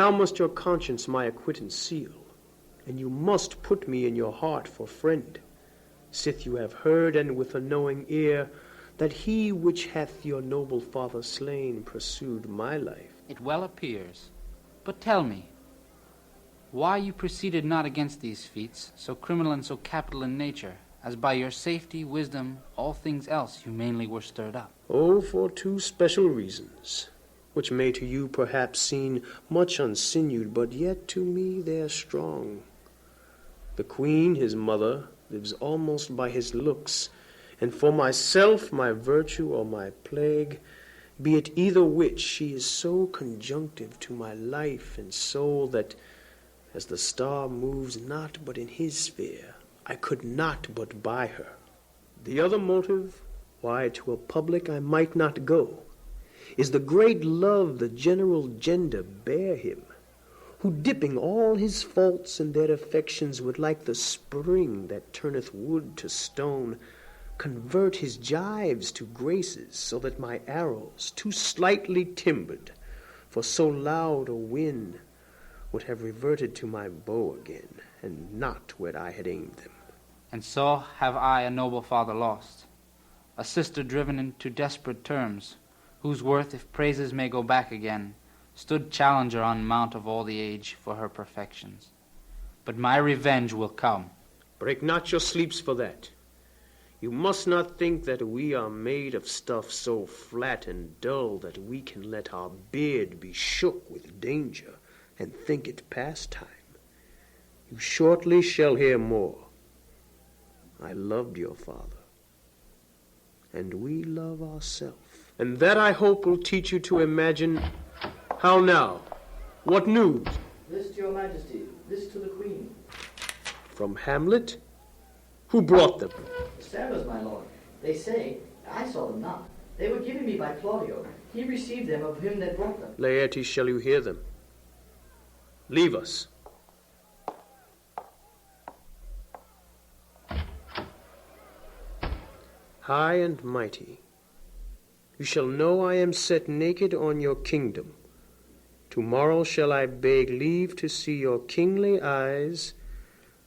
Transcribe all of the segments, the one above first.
now must your conscience my acquittance seal, and you must put me in your heart for friend, sith you have heard, and with a knowing ear, that he which hath your noble father slain pursued my life. It well appears. But tell me, why you proceeded not against these feats, so criminal and so capital in nature, as by your safety, wisdom, all things else humanely were stirred up? Oh, for two special reasons, which may to you perhaps seem much unsinewed, but yet to me they're strong. The queen, his mother, lives almost by his looks, and for myself, my virtue or my plague, be it either which, she is so conjunctive to my life and soul that, as the star moves not but in his sphere, I could not but buy her. The other motive, why to a public I might not go, is the great love the general gender bear him, who dipping all his faults in their affections would, like the spring that turneth wood to stone, convert his gyves to graces, so that my arrows, too slightly timbered for so loud a wind, would have reverted to my bow again, and not where I had aimed them. And so have I a noble father lost, a sister driven into desperate terms, whose worth, if praises may go back again, stood challenger on mount of all the age for her perfections. But my revenge will come. Break not your sleeps for that. You must not think that we are made of stuff so flat and dull that we can let our beard be shook with danger and think it pastime. You shortly shall hear more. I loved your father, and we love ourselves. And that, I hope, will teach you to imagine. How now? What news? This to your majesty, this to the queen. From Hamlet? Who brought them? The sailors, my lord. They say, I saw them not. They were given me by Claudio. He received them of him that brought them. Laertes, shall you hear them? Leave us. High and mighty, you shall know I am set naked on your kingdom. Tomorrow shall I beg leave to see your kingly eyes,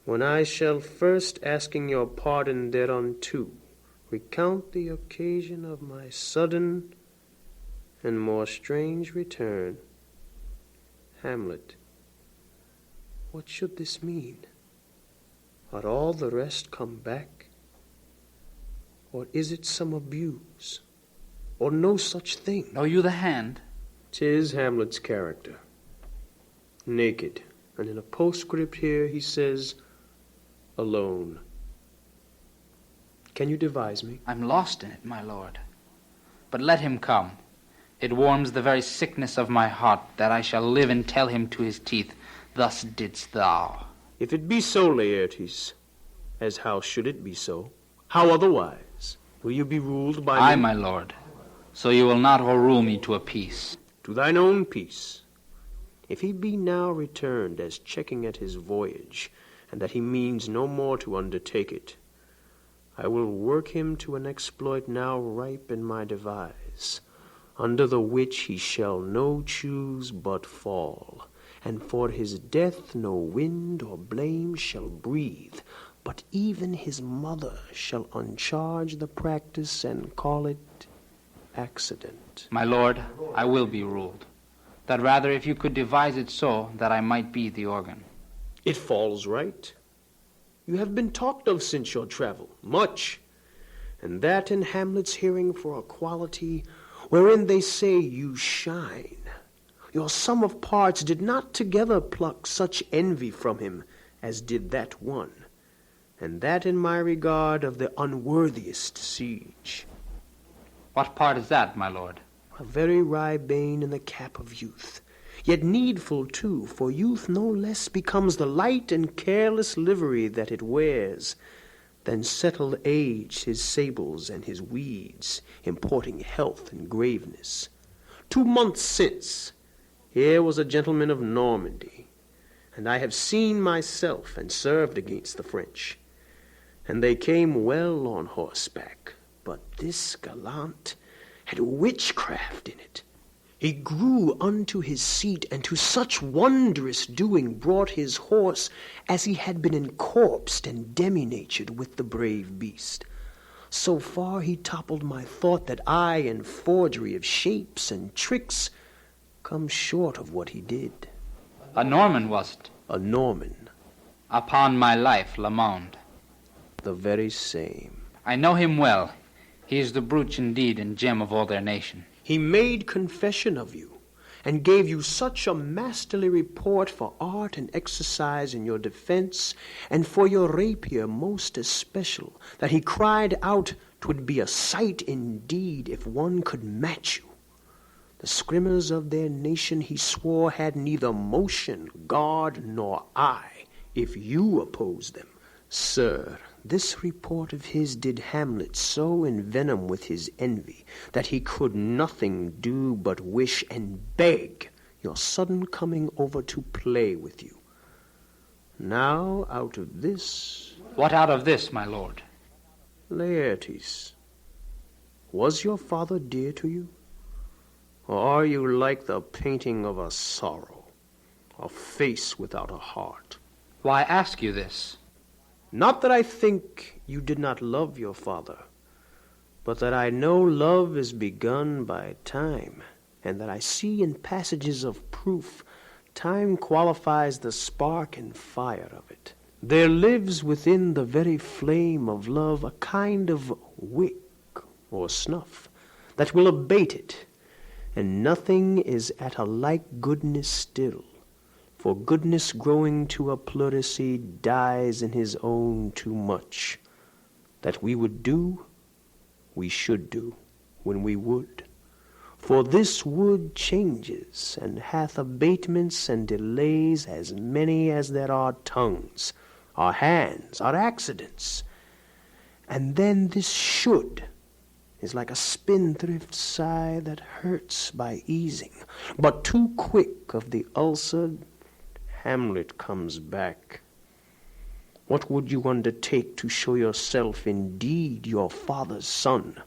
when I shall first, asking your pardon thereunto, recount the occasion of my sudden and more strange return. Hamlet, what should this mean? Are all the rest come back? Or is it some abuse? Or no such thing? Know you the hand? 'Tis Hamlet's character. Naked. And in a postscript here he says, alone. Can you devise me? I'm lost in it, my lord. But let him come. It warms the very sickness of my heart that I shall live and tell him to his teeth, thus didst thou. If it be so, Laertes, as how should it be so? How otherwise? Will you be ruled by Aye, me? my lord. So you will not o'errule me to a peace. To thine own peace. If he be now returned as checking at his voyage, and that he means no more to undertake it, I will work him to an exploit now ripe in my devise, under the which he shall no choose but fall, and for his death no wind or blame shall breathe, but even his mother shall uncharge the practice and call it accident. My lord, I will be ruled. That rather if you could devise it so, that I might be the organ. It falls right. You have been talked of since your travel, much, and that in Hamlet's hearing for a quality wherein they say you shine. Your sum of parts did not together pluck such envy from him as did that one, and that in my regard of the unworthiest siege. What part is that, my lord? A very wry bane in the cap of youth, yet needful too, for youth no less becomes the light and careless livery that it wears, than settled age his sables and his weeds, importing health and graveness. 2 months since, here was a gentleman of Normandy, and I have seen myself and served against the French, and they came well on horseback, but this gallant had witchcraft in it. He grew unto his seat, and to such wondrous doing brought his horse as he had been encorpsed and demi-natured with the brave beast. So far he toppled my thought that I, in forgery of shapes and tricks, come short of what he did. A Norman, was it? A Norman. Upon my life, Lamond. The very same. I know him well. He is the brooch indeed and gem of all their nation. He made confession of you, and gave you such a masterly report for art and exercise in your defense, and for your rapier most especial, that he cried out 'twould be a sight indeed if one could match you. The scrimmers of their nation, he swore, had neither motion, guard, nor eye, if you opposed them. Sir, this report of his did Hamlet so envenom with his envy that he could nothing do but wish and beg your sudden coming over to play with you. Now out of this... What out of this, my lord? Laertes, was your father dear to you? Or are you like the painting of a sorrow, a face without a heart? Why ask you this? Not that I think you did not love your father, but that I know love is begun by time, and that I see in passages of proof time qualifies the spark and fire of it. There lives within the very flame of love a kind of wick or snuff that will abate it, and nothing is at a like goodness still. For goodness growing to a pleurisy dies in his own too much. That we would do, we should do, when we would. For this wood changes, and hath abatements and delays as many as there are tongues, are hands, are accidents. And then this should is like a spendthrift sigh that hurts by easing, but too quick of the ulcer. Hamlet comes back. What would you undertake to show yourself indeed your father's son,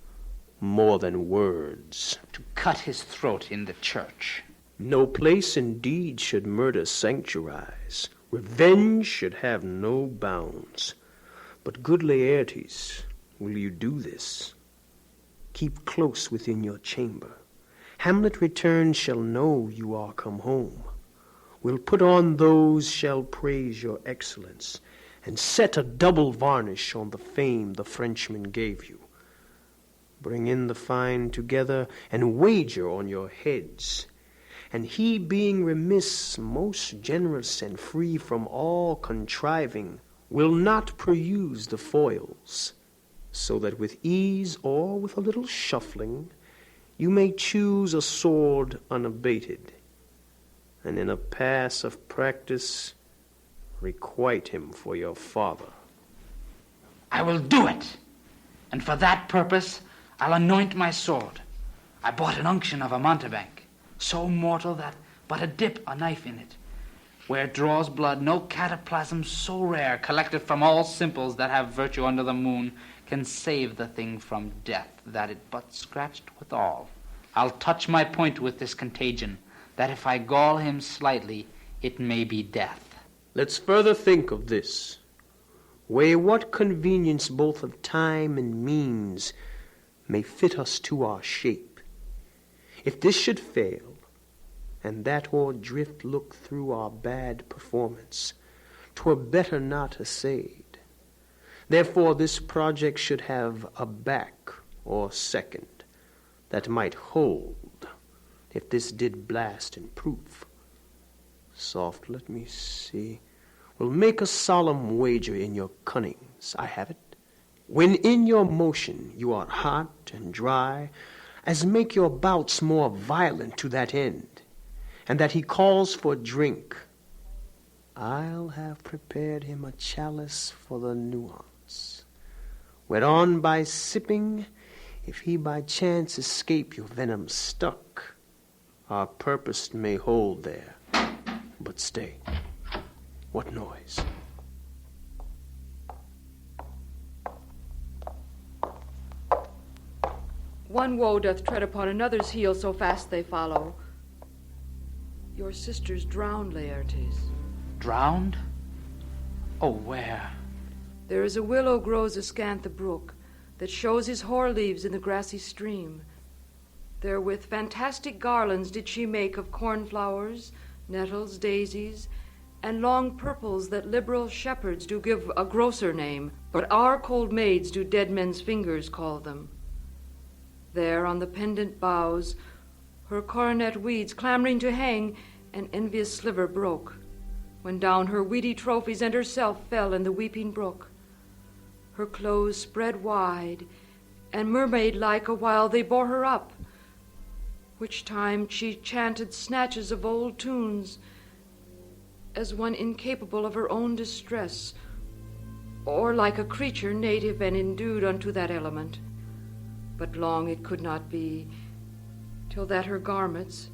more than words? To cut his throat in the church. No place indeed should murder sanctuarize. Revenge should have no bounds. But good Laertes, will you do this? Keep close within your chamber. Hamlet returns shall know you are come home. Will put on those shall praise your excellence, and set a double varnish on the fame the Frenchman gave you. Bring in the fine together, and wager on your heads. And he, being remiss, most generous, and free from all contriving, will not peruse the foils, so that with ease or with a little shuffling you may choose a sword unabated, and in a pass of practice requite him for your father. I will do it, and for that purpose I'll anoint my sword. I bought an unction of a mountebank, so mortal that but a dip a knife in it, where it draws blood, no cataplasm so rare, collected from all simples that have virtue under the moon, can save the thing from death, that it but scratched withal. I'll touch my point with this contagion, that if I gall him slightly, it may be death. Let's further think of this. Weigh what convenience both of time and means may fit us to our shape. If this should fail, and that or drift look through our bad performance, 'twere better not essayed. Therefore this project should have a back or second, that might hold, if this did blast in proof. Soft, let me see. We'll make a solemn wager in your cunnings. I have it. When in your motion you are hot and dry, as make your bouts more violent to that end, and that he calls for drink, I'll have prepared him a chalice for the nuance, whereon by sipping, if he by chance escape your venom stuck, our purpose may hold there. But stay, what noise? One woe doth tread upon another's heel, so fast they follow. Your sister's drowned, Laertes. Drowned? Oh, where? There is a willow grows askant the brook that shows his hoar leaves in the grassy stream. Therewith fantastic garlands did she make of cornflowers, nettles, daisies, and long purples that liberal shepherds do give a grosser name, but our cold maids do dead men's fingers call them. There on the pendant boughs, her coronet weeds clambering to hang, an envious sliver broke, when down her weedy trophies and herself fell in the weeping brook. Her clothes spread wide, and mermaid-like a while they bore her up, which time she chanted snatches of old tunes, as one incapable of her own distress, or like a creature native and endued unto that element. But long it could not be, till that her garments,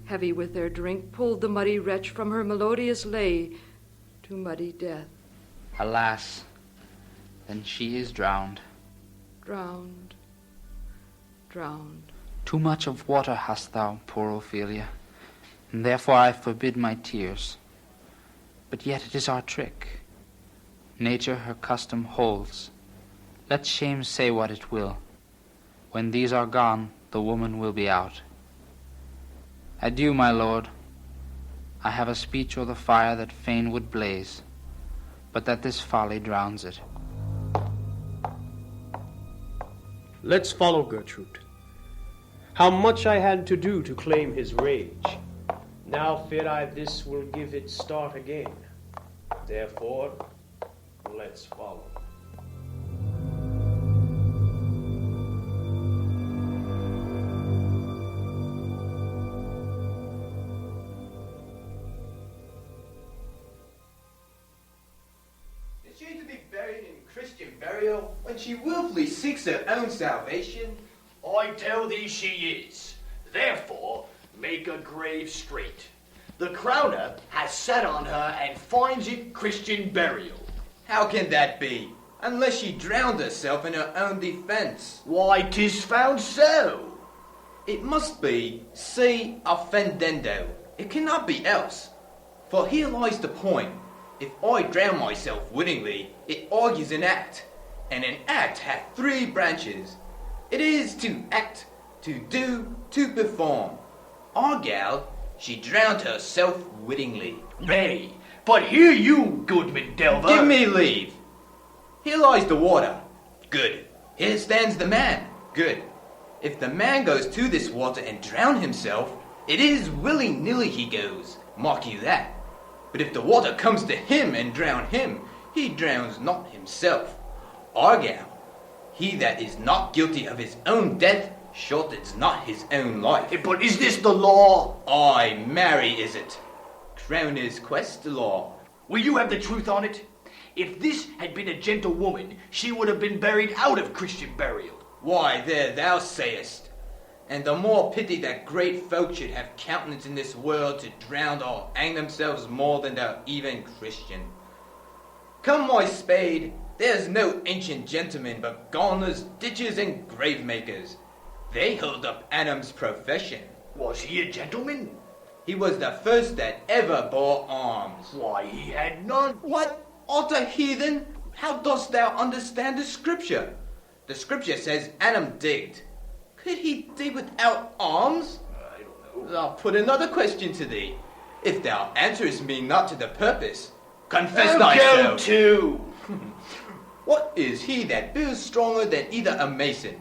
heavy with their drink, pulled the muddy wretch from her melodious lay to muddy death. Alas, then she is drowned. Drowned, drowned. Too much of water hast thou, poor Ophelia, and therefore I forbid my tears. But yet it is our trick. Nature her custom holds. Let shame say what it will. When these are gone, the woman will be out. Adieu, my lord. I have a speech o'er the fire that fain would blaze, but that this folly drowns it. Let's follow Gertrude. How much I had to do to claim his rage. Now fear I this will give it start again. Therefore, let's follow. Is she to be buried in Christian burial when she willfully seeks her own salvation? I tell thee she is. Therefore, make a grave straight. The crowner has sat on her and finds it Christian burial. How can that be, unless she drowned herself in her own defense? Why, 'tis found so. It must be si offendendo. It cannot be else. For here lies the point. If I drown myself wittingly, it argues an act, and an act hath three branches. It is to act, to do, to perform. Our gal, she drowned herself wittingly. Nay, but hear you, Goodman Delver. Give me leave. Here lies the water. Good. Here stands the man. Good. If the man goes to this water and drown himself, it is willy-nilly he goes. Mark you that. But if the water comes to him and drown him, he drowns not himself. Our gal, he that is not guilty of his own death, shortens not his own life. But is this the law? Aye, marry is it. Crowner's quest law. Will you have the truth on it? If this had been a gentlewoman, she would have been buried out of Christian burial. Why, there thou sayest. And the more pity that great folk should have countenance in this world to drown or hang themselves more than they're even Christian. Come, my spade, there's no ancient gentlemen but gardeners, ditchers, and grave makers. They hold up Adam's profession. Was he a gentleman? He was the first that ever bore arms. Why, he had none. What? Art a heathen? How dost thou understand the scripture? The scripture says Adam digged. Could he dig without arms? I don't know. I'll put another question to thee. If thou answerest me not to the purpose, confess Go thyself. to. What is he that builds stronger than either a mason,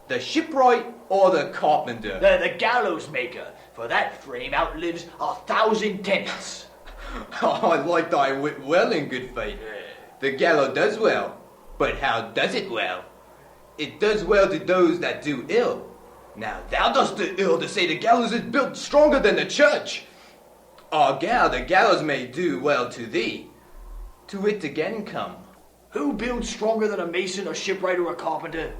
the shipwright, or the carpenter? The gallows maker, for that frame outlives 1,000 tenants. I like thy wit well, in good faith. The gallows does well, but how does it well? It does well to those that do ill. Now thou dost do ill to say the gallows is built stronger than the church. Our gal, the gallows may do well to thee. To it again come. Who builds stronger than a mason, a shipwright, or a carpenter?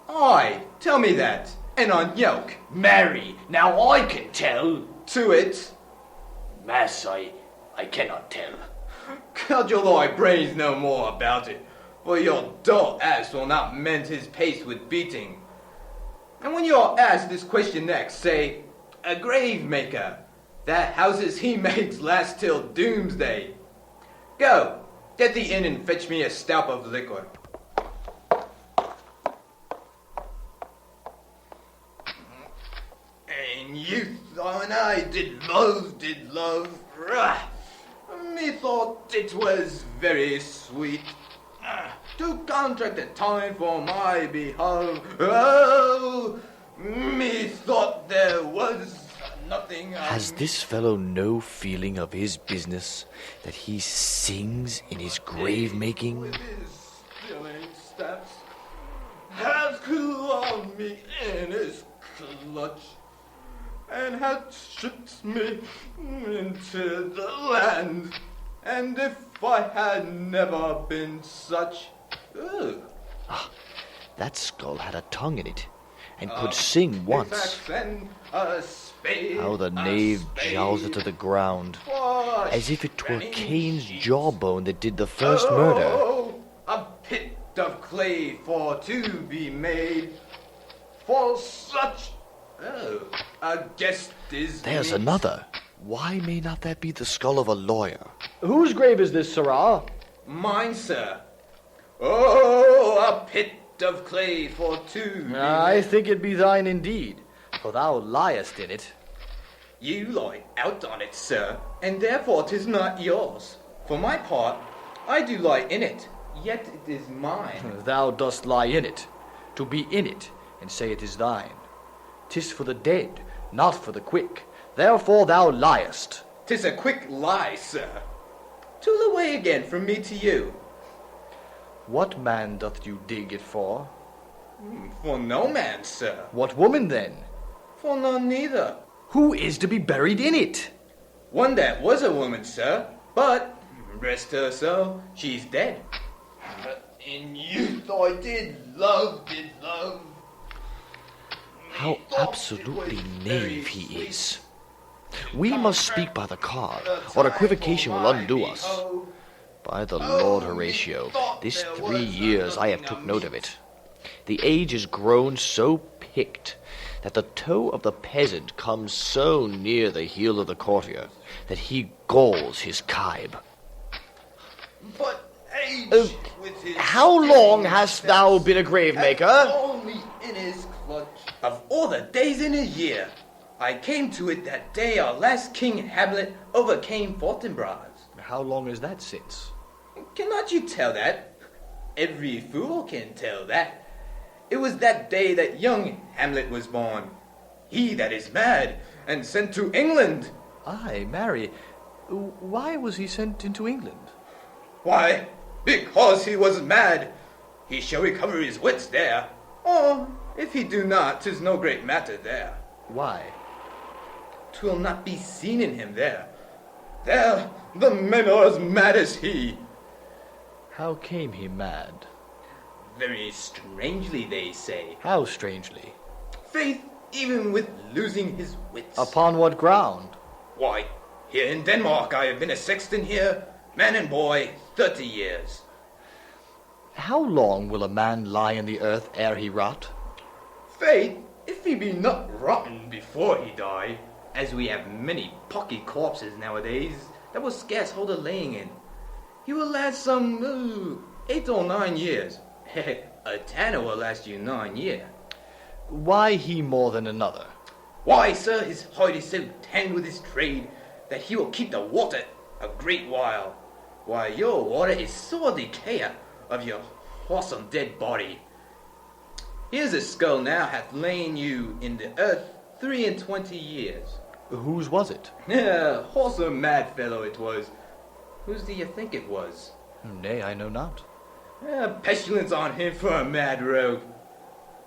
Aye, tell me that, and on yoke. Marry, now I can tell. To it. Mass, I cannot tell. Cudgel thy brains no more about it, for your dull ass will not mend his pace with beating. And when you are asked this question next, say, a grave maker. Their houses he makes last till doomsday. Go, get thee in and fetch me a stoup of liquor. In youth when I did love, methought it was very sweet to contract a time for my behalf. Oh, methought there was nothing. Has this fellow no feeling of his business, that he sings in his grave making? With his spilling steps, has clawed me in his clutch, and had stripped me into the land. And if I had never been such... Ugh. That skull had a tongue in it, and could sing once. How the knave jowls it to the ground, as if it were Cain's jawbone that did the first murder. A pit of clay for to be made, for such... Oh, a guest is... There's meet. another. Why may not that be the skull of a lawyer? Whose grave is this, sirrah? Mine, sir. Oh, a pit of clay for two. I think it be thine indeed, for thou liest in it. You lie out on it, sir, and therefore 'tis not yours. For my part, I do lie in it, yet it is mine. Thou dost lie in it, to be in it, and say it is thine. 'Tis for the dead, not for the quick. Therefore thou liest. 'Tis a quick lie, sir. Tool away again from me to you. What man doth you dig it for? For no man, sir. What woman then? For none neither. Who is to be buried in it? One that was a woman, sir, but, rest her soul, she's dead. But in youth I did love. How absolutely knave he is. We must speak by the card, or equivocation will undo us. By the Lord, Horatio, this 3 years I have took note of it. The age is grown so picked that the toe of the peasant comes so near the heel of the courtier that he galls his kibe. But age with his... How long hast thou been a grave maker? Only in his clutch. Of all the days in a year, I came to it that day our last King Hamlet overcame Fortinbras. How long is that since? Cannot you tell that? Every fool can tell that. It was that day that young Hamlet was born. He that is mad and sent to England. Aye, marry. Why was he sent into England? Why, because he was mad. He shall recover his wits there. Or, if he do not, 'tis no great matter there. Why? 'Twill not be seen in him there. There, the men are as mad as he. How came he mad? Very strangely, they say. How strangely? Faith, even with losing his wits. Upon what ground? Why, here in Denmark I have been a sexton here, man and boy, 30 years. How long will a man lie in the earth ere he rot? Faith, if he be not rotten before he die, as we have many pocky corpses nowadays that will scarce hold a laying in, he will last some 8 or 9 years. A tanner will last you 9 years. Why he more than another? Why, sir, his heart is so tanned with his trade that he will keep the water a great while. Why, your water is sore decayer of your wholesome dead body. Here's a skull now hath lain you in the earth 23 years. Whose was it? Wholesome mad fellow it was. Whose do you think it was? Nay, I know not. Pestilence on him for a mad rogue.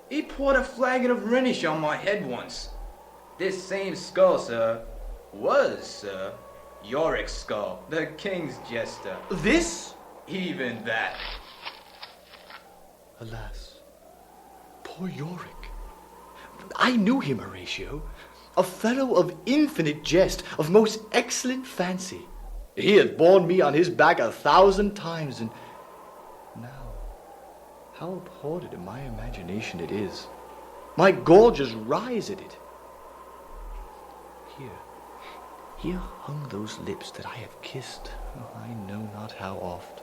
He poured a flagon of Rhenish on my head once. This same skull, sir, was, sir, Yorick's skull, the king's jester. This? Even that. Alas, poor Yorick. I knew him, Horatio. A fellow of infinite jest, of most excellent fancy. He had borne me on his back 1,000 times, and now, how abhorred in my imagination it is. My gorges rise at it. Here hung those lips that I have kissed, I know not how oft.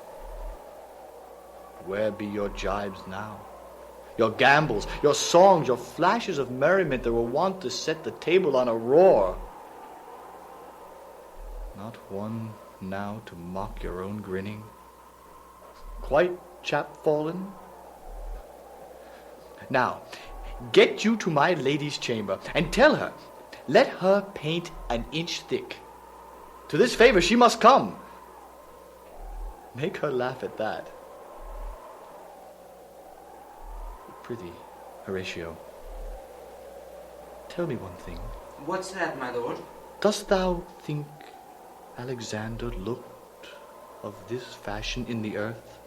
Where be your jibes now? Your gambols, your songs, your flashes of merriment that were wont to set the table on a roar? Not one now to mock your own grinning? Quite chapfallen? Now, get you to my lady's chamber, and tell her, let her paint an inch thick. To this favor she must come. Make her laugh at that. Prithee, Horatio, tell me one thing. What's that, my lord? Dost thou think Alexander looked of this fashion in the earth?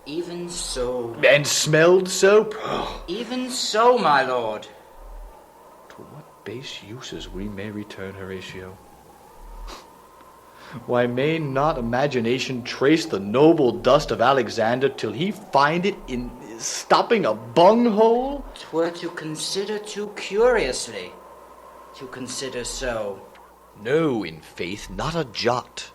Even so. And smelled so? Even so, my lord. To what base uses we may return, Horatio? Why may not imagination trace the noble dust of Alexander till he find it in stopping a bunghole? 'Twere to consider too curiously, to consider so. No, in faith, not a jot,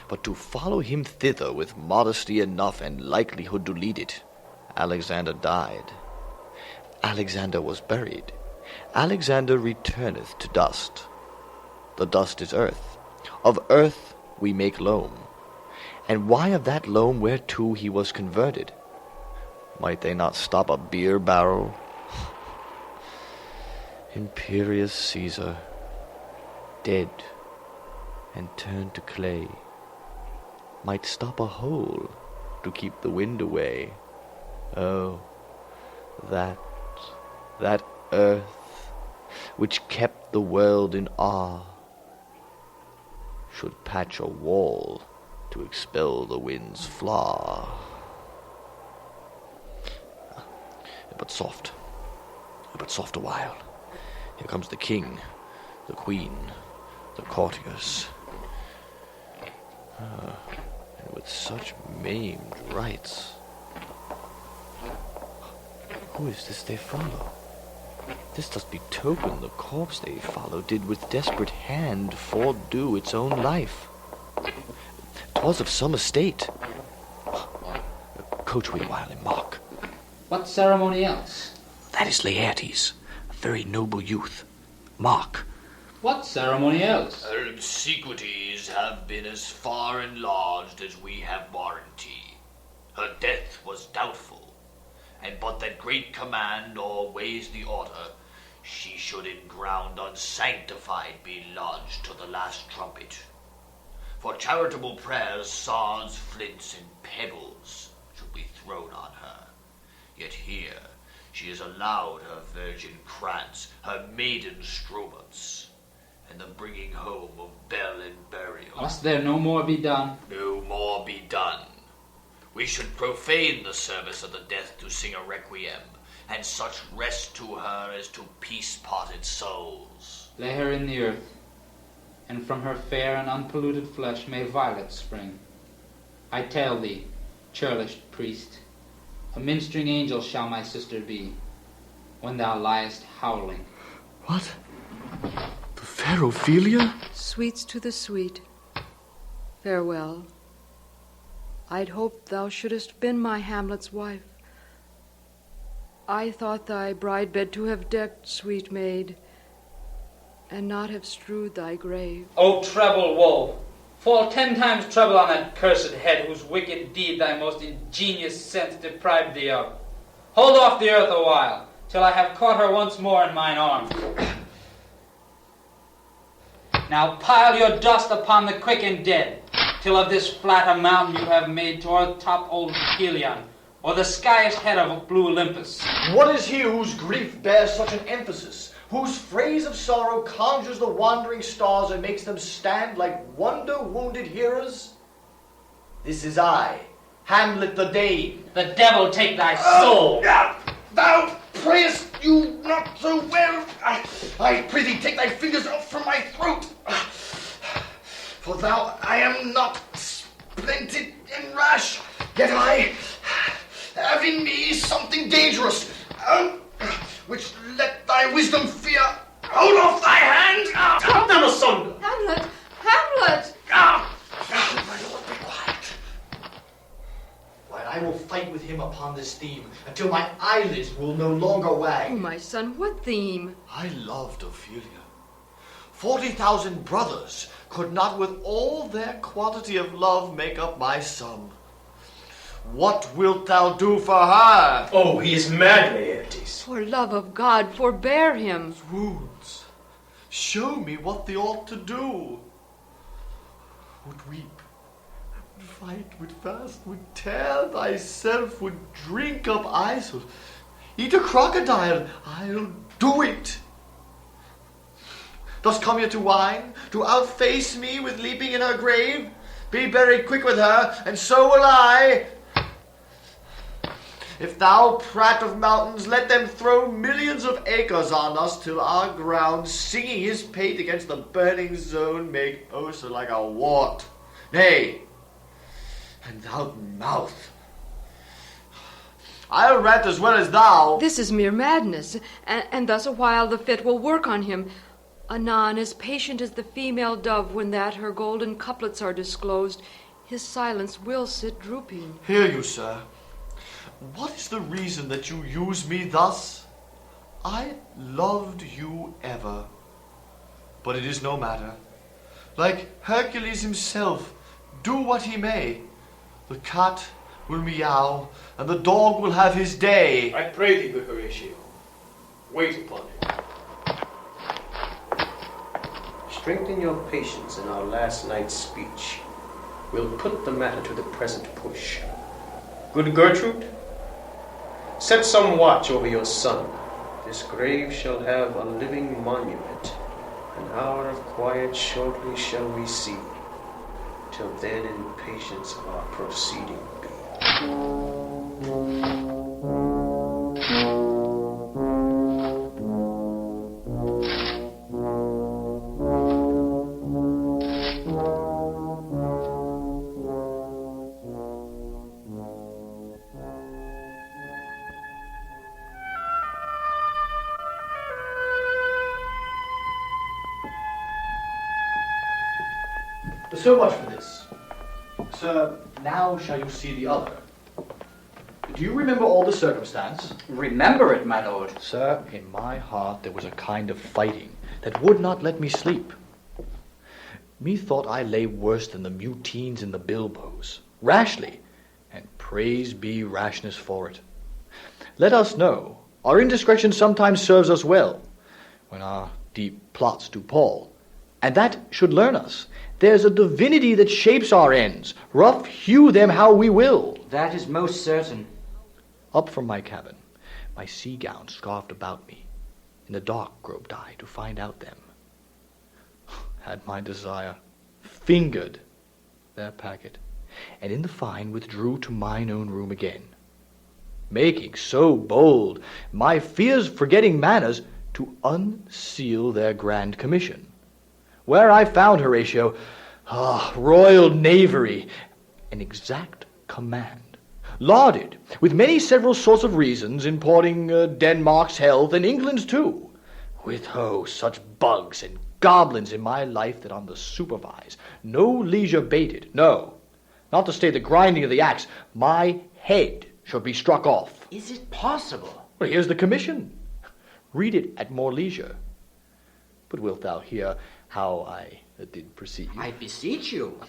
but to follow him thither with modesty enough and likelihood to lead it. Alexander died. Alexander was buried. Alexander returneth to dust. The dust is earth. Of earth we make loam. And why of that loam whereto he was converted? Might they not stop a beer barrel? Imperious Caesar, dead and turned to clay, might stop a hole to keep the wind away. Oh, that earth which kept the world in awe should patch a wall to expel the wind's flaw. But soft a while. Here comes the king, the queen, the courtiers. And with such maimed rites. Who is this they follow? This does betoken the corpse they follow did with desperate hand fordo its own life. 'Twas of some estate. Coach we a while and mock. What ceremony else? That is Laertes, a very noble youth. Mark. What ceremony else? Her obsequies have been as far enlarged as we have warranty. Her death was doubtful, and but that great command o'erweighs the order, she should in ground unsanctified be lodged to the last trumpet. For charitable prayers, swords, flints, and pebbles should be thrown on her. Yet here she is allowed her virgin krantz, her maiden struments, and the bringing home of bell and burial. Must there no more be done? No more be done. We should profane the service of the death to sing a requiem, and such rest to her as to peace-parted souls. Lay her in the earth, and from her fair and unpolluted flesh may violets spring. I tell thee, churlish priest, a ministering angel shall my sister be, when thou liest howling. What? The fair Ophelia? Sweets to the sweet. Farewell. I'd hoped thou shouldest been my Hamlet's wife. I thought thy bride bed to have decked, sweet maid, and not have strewed thy grave. O treble woe! Fall 10 times treble on that cursed head, whose wicked deed thy most ingenious sense deprived thee of. Hold off the earth a while, till I have caught her once more in mine arms. Now pile your dust upon the quick and dead, till of this flatter mountain you have made to o'ertop old Pelion, or the skyest head of blue Olympus. What is he whose grief bears such an emphasis, whose phrase of sorrow conjures the wandering stars and makes them stand like wonder-wounded hearers? This is I, Hamlet the Dane. The devil take thy soul! Thou prayest you not so well. I prithee take thy fingers out from my throat. For thou I am not splendid and rash, yet I have in me something dangerous, which let thy wisdom fear. Hold off thy hand! Cut them asunder! Hamlet! Hamlet! My lord, be quiet. While I will fight with him upon this theme until my eyelids will no longer wag. Oh, my son, what theme? I loved Ophelia. 40,000 brothers could not with all their quantity of love make up my sum. What wilt thou do for her? Oh, he is mad, Laertes. For love of God, forbear him. Wounds, show me what thee ought to do. Would weep, would fight, would fast, would tear thyself, would drink up ice, would eat a crocodile. I'll do it. Dost come here to whine, to outface me with leaping in her grave? Be buried quick with her, and so will I. If thou prate of mountains, let them throw millions of acres on us, till our ground, singing his pate against the burning zone, make Ossa like a wart. Nay, and thou mouth, I'll rant as well as thou. This is mere madness, and thus a while the fit will work on him. Anon, as patient as the female dove when that her golden couplets are disclosed, his silence will sit drooping. Hear you, sir. What is the reason that you use me thus? I loved you ever. But it is no matter. Like Hercules himself, do what he may. The cat will meow, and the dog will have his day. I pray thee, good Horatio, wait upon him. Strengthen your patience in our last night's speech. We'll put the matter to the present push. Good Gertrude, set some watch over your son. This grave shall have a living monument. An hour of quiet shortly shall we see. Till then in patience of our proceeding be. So much for this. Sir, now shall you see the other. Do you remember all the circumstance? Remember it, my lord. Sir, in my heart there was a kind of fighting that would not let me sleep. Methought I lay worse than the mutines in the bilboes, rashly, and praise be rashness for it. Let us know, our indiscretion sometimes serves us well, when our deep plots do pall, and that should learn us. There's a divinity that shapes our ends, rough hew them how we will. That is most certain. Up from my cabin, my sea gown scarfed about me, in the dark groped I to find out them. Had my desire fingered their packet, and in the fine withdrew to mine own room again, making so bold, my fears forgetting manners, to unseal their grand commission, where I found, Horatio, royal knavery, an exact command, lauded with many several sorts of reasons, importing Denmark's health and England's too, with such bugs and goblins in my life that on the supervise no leisure bated, no, not to stay the grinding of the axe, my head should be struck off. Is it possible? Well, here's the commission. Read it at more leisure. But wilt thou hear how I did proceed? I beseech you.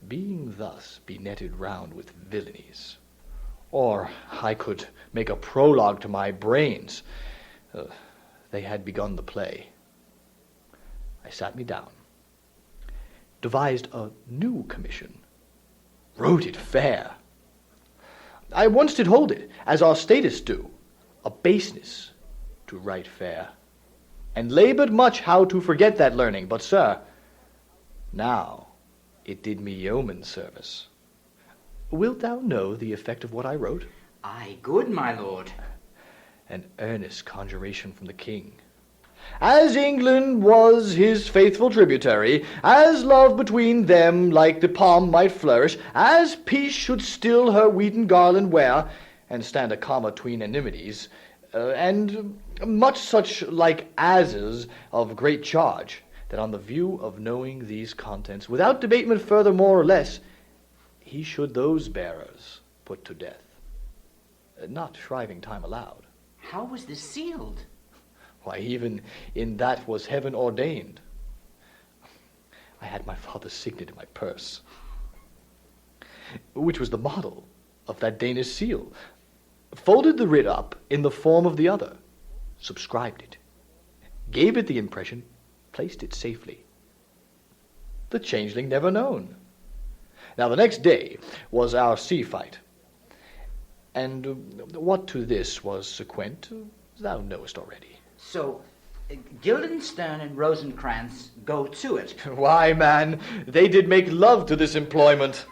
Being thus benetted round with villainies, or I could make a prologue to my brains, they had begun the play. I sat me down, devised a new commission, wrote it fair. I once did hold it, as our statists do, a baseness to write fair, and labored much how to forget that learning. But, sir, now it did me yeoman service. Wilt thou know the effect of what I wrote? Aye, good, my lord. An earnest conjuration from the king. As England was his faithful tributary, as love between them like the palm might flourish, as peace should still her wheaten garland wear, and stand a comma 'tween enimities, and much such like asses of great charge, that on the view of knowing these contents, without debatement further more or less, he should those bearers put to death, not shriving time allowed. How was this sealed? Why, even in that was heaven ordained. I had my father's signet in my purse, which was the model of that Danish seal, folded the writ up in the form of the other, subscribed it, gave it the impression, placed it safely. The changeling never known. Now the next day was our sea fight, and what to this was sequent, thou knowest already. So, Guildenstern and Rosencrantz go to it. Why, man, they did make love to this employment.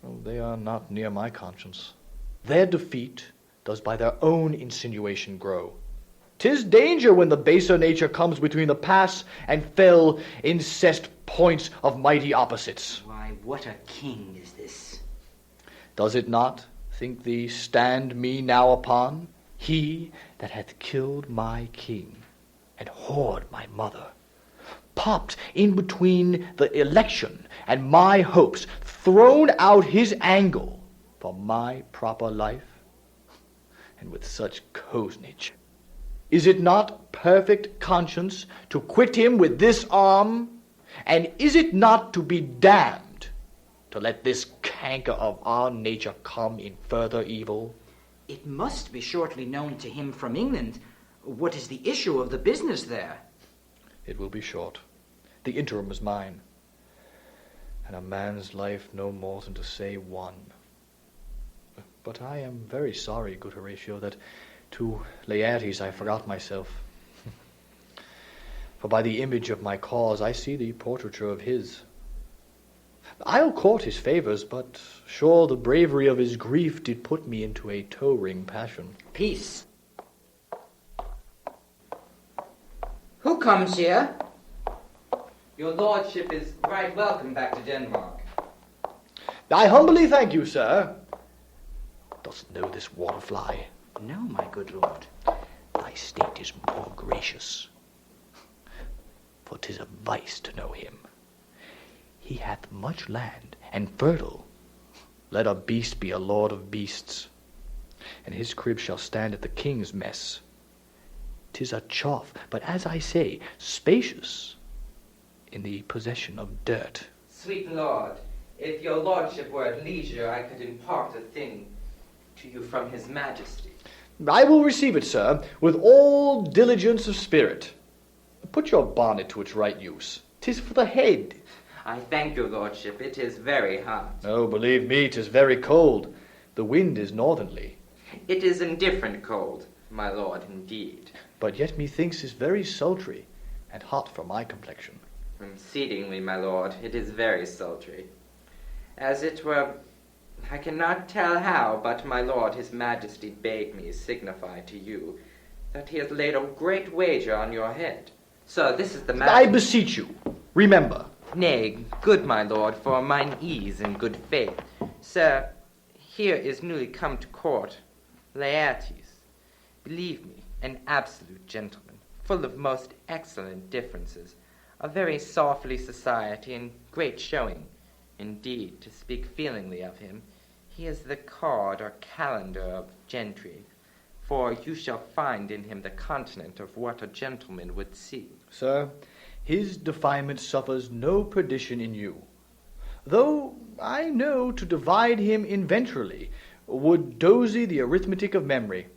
Oh, they are not near my conscience. Their defeat does by their own insinuation grow. 'Tis danger when the baser nature comes between the pass and fell incest points of mighty opposites. Why, what a king is this? Does it not, think thee, stand me now upon? He that hath killed my king and whored my mother, popped in between the election and my hopes, thrown out his angle for my proper life, and with such cozenage. Is it not perfect conscience to quit him with this arm? And is it not to be damned to let this canker of our nature come in further evil? It must be shortly known to him from England. What is the issue of the business there? It will be short. The interim is mine, and a man's life no more than to say one. But I am very sorry, good Horatio, that to Laertes I forgot myself. For by the image of my cause I see the portraiture of his. I'll court his favours, but sure the bravery of his grief did put me into a toe-ring passion. Peace. Who comes here? Your lordship is right welcome back to Denmark. I humbly thank you, sir. Dost know this waterfly? No, my good lord. Thy state is more gracious, for 'tis a vice to know him. He hath much land, and fertile. Let a beast be a lord of beasts, and his crib shall stand at the king's mess. 'Tis a chough, but as I say, spacious, in the possession of dirt. Sweet lord, if your lordship were at leisure, I could impart a thing to you from his majesty. I will receive it, sir, with all diligence of spirit. Put your bonnet to its right use. 'Tis for the head. I thank your lordship, it is very hot. Oh, believe me, 'tis very cold. The wind is northerly. It is indifferent cold, my lord, indeed. But yet methinks is very sultry, and hot for my complexion. Exceedingly, my lord, it is very sultry. As it were, I cannot tell how, but my lord his majesty bade me signify to you that he has laid a great wager on your head. So this is the matter. I beseech you, remember. Nay, good my lord, for mine ease and good faith. Sir, here is newly come to court Laertes, believe me, an absolute gentleman, full of most excellent differences, a very softly society and great showing. Indeed, to speak feelingly of him, he is the card or calendar of gentry, for you shall find in him the continent of what a gentleman would see. Sir, his defilement suffers no perdition in you, though I know to divide him inventorily would dozy the arithmetic of memory,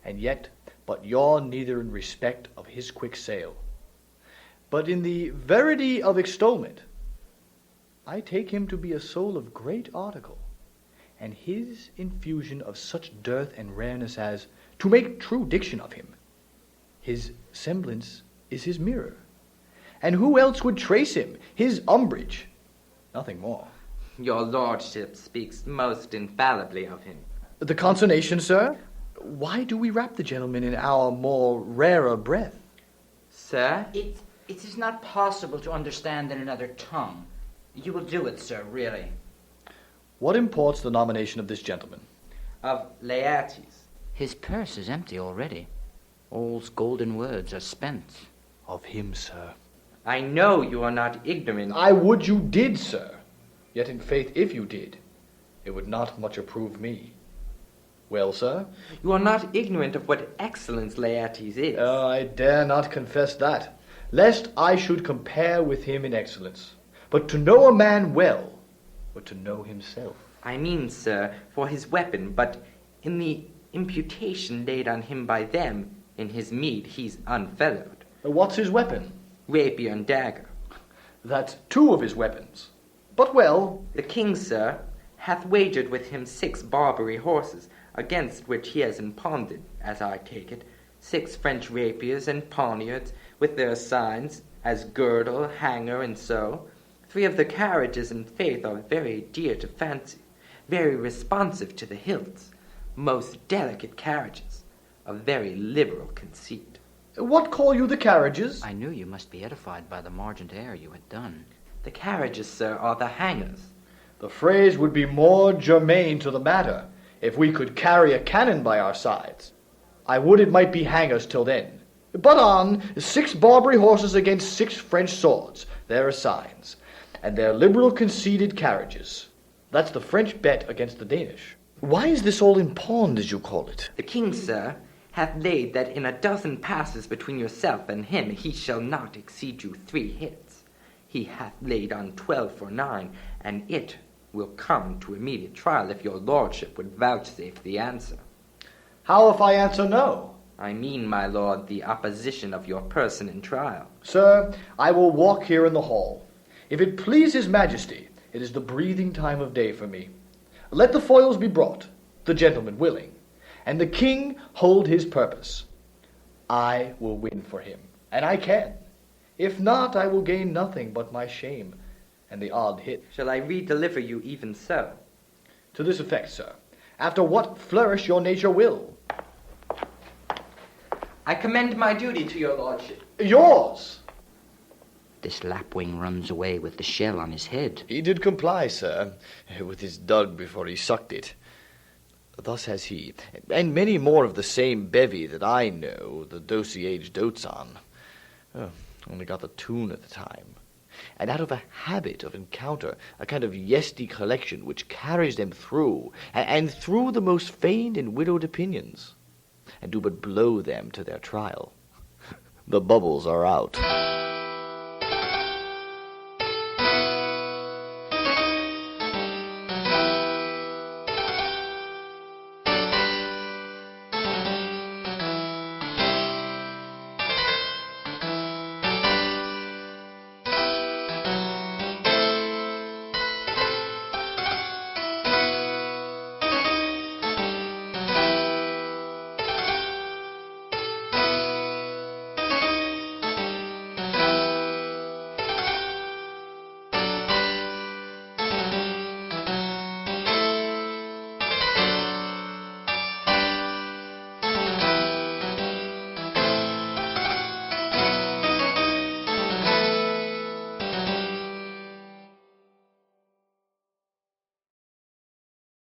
and yet but yaw neither in respect of his quick sale. But in the verity of extolment, I take him to be a soul of great article, and his infusion of such dearth and rareness as, to make true diction of him, his semblance is his mirror. And who else would trace him? His umbrage, nothing more. Your lordship speaks most infallibly of him. The consonation, sir? Why do we wrap the gentleman in our more rarer breath? Sir? It is not possible to understand in another tongue. You will do it, sir, really. What imports the nomination of this gentleman? Of Laertes. His purse is empty already. All's golden words are spent. Of him, sir. I know you are not ignorant. I would you did, sir. Yet in faith, if you did, it would not much approve me. Well, sir? You are not ignorant of what excellence Laertes is. I dare not confess that, lest I should compare with him in excellence. But to know a man well, or to know himself. I mean, sir, for his weapon, but in the imputation laid on him by them, in his meed he's unfellowed. What's his weapon? Rapier and dagger. That's two of his weapons. But well... The king, sir, hath wagered with him 6 Barbary horses, against which he has impounded, as I take it, 6 French rapiers and poniards, with their signs, as girdle, hanger, and so. 3 of the carriages, in faith, are very dear to fancy, very responsive to the hilts, most delicate carriages, of very liberal conceit. What call you the carriages? I knew you must be edified by the margent air you had done. The carriages, sir, are the hangers. The phrase would be more germane to the matter, if we could carry a cannon by our sides. I would it might be hangers till then. But on, 6 Barbary horses against 6 French swords, there are signs, and their liberal conceited carriages. That's the French bet against the Danish. Why is this all impawned, as you call it? The king, sir, hath laid that in a dozen passes between yourself and him he shall not exceed you 3 hits. He hath laid on 12 for 9, and it will come to immediate trial if your lordship would vouchsafe the answer. How if I answer no? I mean, my lord, the opposition of your person in trial. Sir, I will walk here in the hall. If it please his majesty, it is the breathing time of day for me. Let the foils be brought, the gentleman willing, and the king hold his purpose. I will win for him, and I can. If not, I will gain nothing but my shame and the odd hit. Shall I re-deliver you even so? To this effect, sir. After what flourish your nature will. I commend my duty to your lordship. Yours! This lapwing runs away with the shell on his head. He did comply, sir, with his dug before he sucked it. Thus has he, and many more of the same bevy that I know the doughty age dotes on. Only got the tune at the time. And out of a habit of encounter, a kind of yesty collection which carries them through, and through the most feigned and widowed opinions, and do but blow them to their trial. The bubbles are out.